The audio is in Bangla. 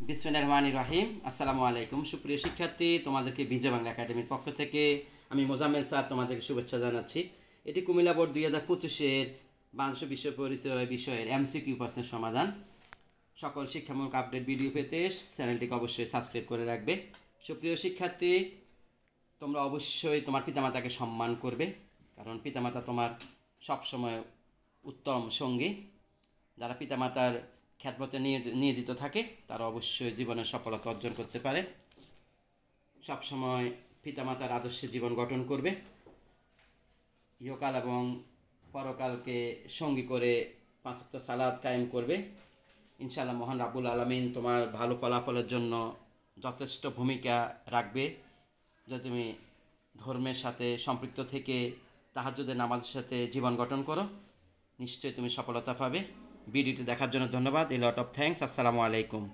বিসমিল্লাহির রহমানির রহিম। আসসালামু আলাইকুম সুপ্রিয় শিক্ষার্থী, তোমাদেরকে বিজয় বাংলা একাডেমির পক্ষ থেকে আমি মোজাম্মেল স্যার তোমাদেরকে শুভেচ্ছা জানাচ্ছি। এটি কুমিল্লা বোর্ড 2025-এর বাংলাদেশ বিশ্ব পরিচয় বিষয়ের এমসিকিউ প্রশ্নের সমাধান। সকল শিক্ষামূলক আপডেট ভিডিও পেতে চ্যানেলটিকে অবশ্যই সাবস্ক্রাইব করে রাখবে। সুপ্রিয় শিক্ষার্থী, তোমরা অবশ্যই তোমার পিতামাতাকে সম্মান করবে, কারণ পিতামাতা তোমার সবসময় উত্তম সঙ্গী। যারা পিতামাতার খ্যাতমতে নিয়োজিত থাকে তারা অবশ্যই জীবনের সফলতা অর্জন করতে পারে। সবসময় পিতামাতার আদর্শে জীবন গঠন করবে, ইহকাল এবং পরকালকে সঙ্গী করে 5 ওয়াক্ত সালাত কায়েম করবে। ইনশাআল্লাহ মহান রাব্বুল আলামিন তোমার ভালো ফলাফলের জন্য যথেষ্ট ভূমিকা রাখবে। যদি তুমি ধর্মের সাথে সম্পৃক্ত থেকে তাহাজ্জুদের নামাজের সাথে জীবন গঠন করো, নিশ্চয়ই তুমি সফলতা পাবে। ভিডিওটি দেখার জন্য ধন্যবাদ। এ লট অফ থ্যাঙ্কস। আসসালামু আলাইকুম।